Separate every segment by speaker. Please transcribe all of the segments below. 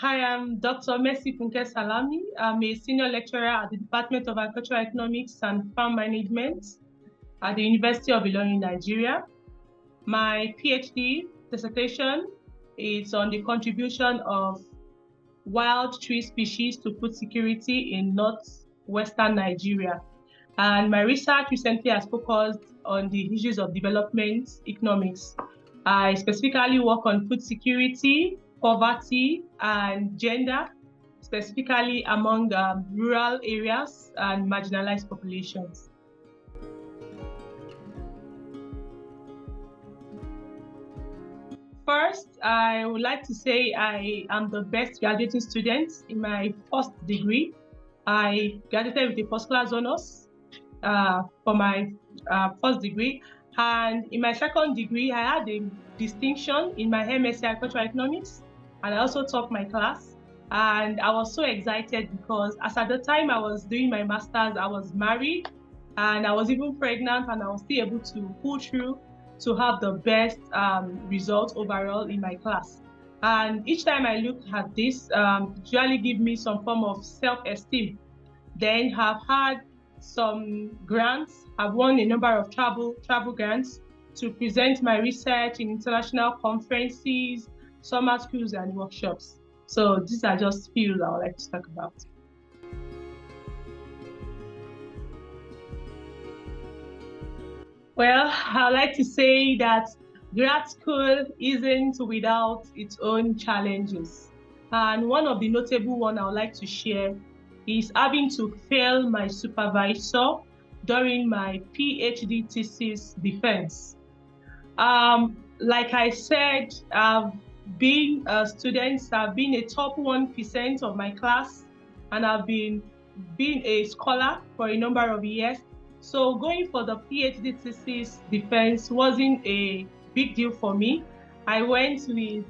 Speaker 1: Hi, I'm Dr. Salami. I'm a senior lecturer at the Department of Agricultural Economics and Farm Management at the University of Ilorin, Nigeria. My PhD dissertation is on the contribution of wild tree species to food security in northwestern Nigeria. And my research recently has focused on the issues of development economics. I specifically work on food security, poverty, and gender, specifically among rural areas and marginalized populations. First, I would like to say I am the best graduating student in my first degree. I graduated with a first class honors for my first degree. And in my second degree, I had a distinction in my MSc Agricultural Economics, and I also taught my class. And I was so excited because as at the time I was doing my master's, I was married and I was even pregnant, and I was still able to pull through to have the best result overall in my class. And each time I look at this, usually give me some form of self-esteem. Then have had some grants. I've won a number of travel grants to present my research in international conferences, summer schools, and workshops. So these are just few I would like to talk about. Well, I like to say that grad school isn't without its own challenges. And one of the notable ones I would like to share is having to fail my supervisor during my PhD thesis defense. Like I said, I've been a student, I've been a top 1% of my class, and I've been a scholar for a number of years. So going for the PhD thesis defense wasn't a big deal for me. I went with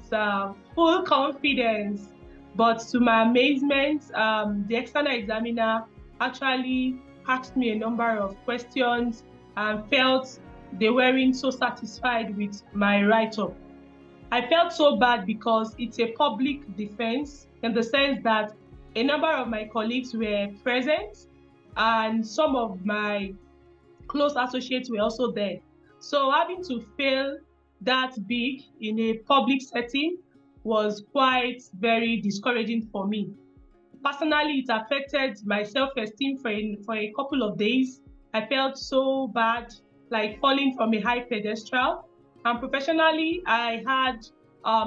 Speaker 1: full confidence, but to my amazement, the external examiner actually asked me a number of questions and felt they weren't so satisfied with my write-up. I felt so bad because it's a public defense in the sense that a number of my colleagues were present and some of my close associates were also there. So having to fail that big in a public setting was quite very discouraging for me. Personally, it affected my self-esteem for a couple of days. I felt so bad, like falling from a high pedestal. And professionally, I had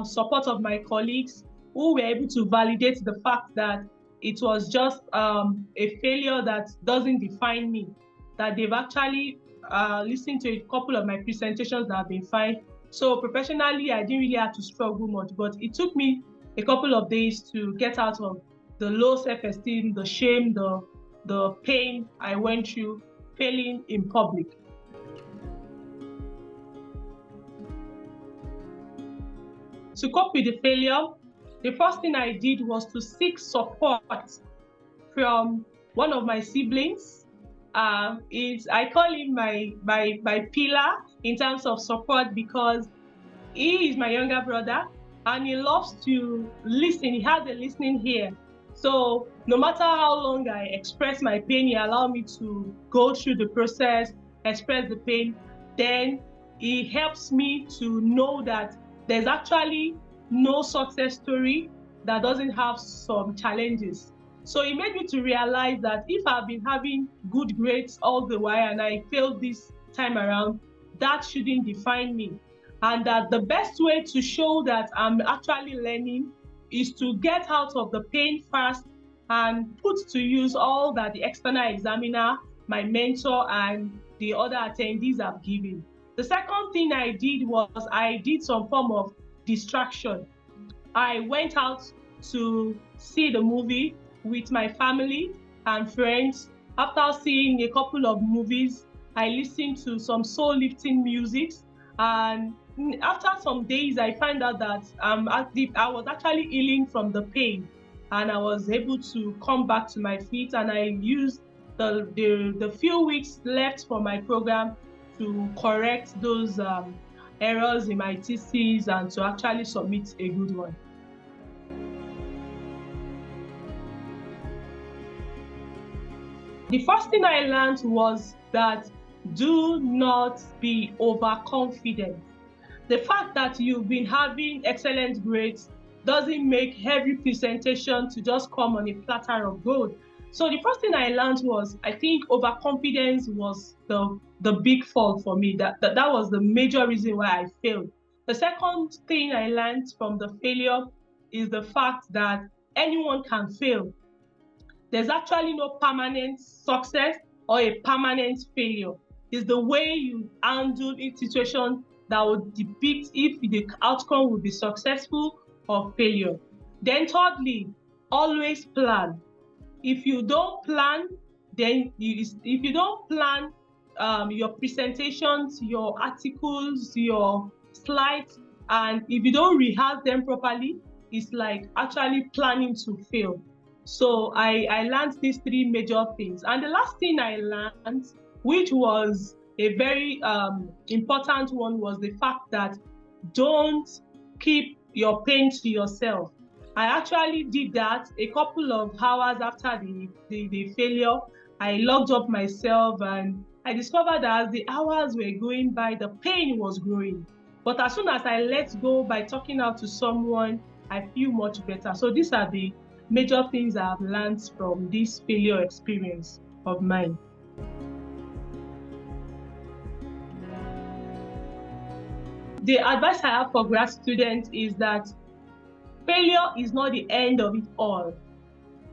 Speaker 1: support of my colleagues who were able to validate the fact that it was just a failure that doesn't define me, that they've actually listened to a couple of my presentations that have been fine. So professionally, I didn't really have to struggle much, but it took me a couple of days to get out of the low self-esteem, the shame, the pain I went through failing in public. To cope with the failure, the first thing I did was to seek support from one of my siblings. I call him my pillar in terms of support because he is my younger brother and he loves to listen. He has a listening ear. So no matter how long I express my pain, he allows me to go through the process, express the pain. Then he helps me to know that there's actually no success story that doesn't have some challenges. So it made me to realize that if I've been having good grades all the while and I failed this time around, that shouldn't define me. And that the best way to show that I'm actually learning is to get out of the pain fast and put to use all that the external examiner, my mentor, and the other attendees have given. The second thing I did was I did some form of distraction. I went out to see the movie with my family and friends. After seeing a couple of movies, I listened to some soul-lifting music, and after some days, I found out that I was actually healing from the pain, and I was able to come back to my feet, and I used the few weeks left for my program to correct those errors in my thesis and to actually submit a good one. The first thing I learned was that do not be overconfident. The fact that you've been having excellent grades doesn't make every presentation to just come on a platter of gold. So the first thing I learned was, I think overconfidence was the big fault for me. That was the major reason why I failed. The second thing I learned from the failure is the fact that anyone can fail. There's actually no permanent success or a permanent failure. It's the way you handle a situation that would depict if the outcome will be successful or failure. Then thirdly, always plan. If you don't plan, then if you don't plan your presentations, your articles, your slides, and if you don't rehearse them properly, it's like actually planning to fail. So I learned these three major things. And the last thing I learned, which was a very important one, was the fact that don't keep your pain to yourself. I actually did that a couple of hours after the failure. I locked up myself and I discovered that as the hours were going by, the pain was growing. But as soon as I let go by talking out to someone, I feel much better. So these are the major things I've learned from this failure experience of mine. The advice I have for grad students is that failure is not the end of it all.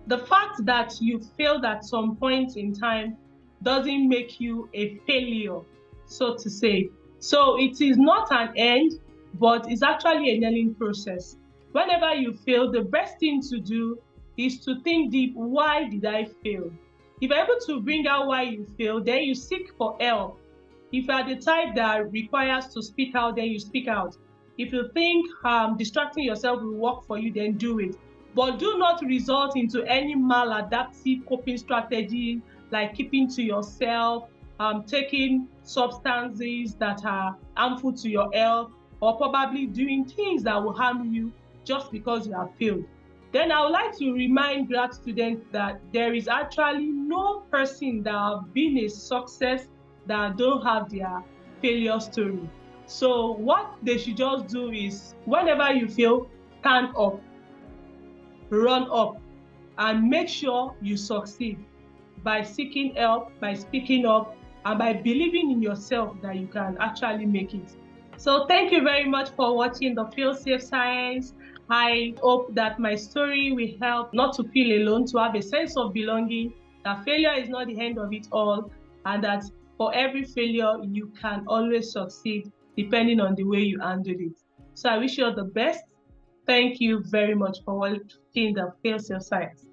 Speaker 1: The fact that you failed at some point in time doesn't make you a failure, so to say. So it is not an end, but it's actually a learning process. Whenever you fail, the best thing to do is to think deep, why did I fail? If you're able to bring out why you failed, then you seek for help. If you are the type that requires to speak out, then you speak out. If you think distracting yourself will work for you, then do it. But do not resort into any maladaptive coping strategy like keeping to yourself, taking substances that are harmful to your health, or probably doing things that will harm you just because you have failed. Then I would like to remind grad students that there is actually no person that have been a success that don't have their failure story. So what they should just do is, whenever you fail, stand up, run up, and make sure you succeed by seeking help, by speaking up, and by believing in yourself that you can actually make it. So thank you very much for watching the Feel Safe Science. I hope that my story will help not to feel alone, to have a sense of belonging, that failure is not the end of it all, and that for every failure, you can always succeed depending on the way you handle it. So I wish you all the best. Thank you very much for watching the Feel Safe Science.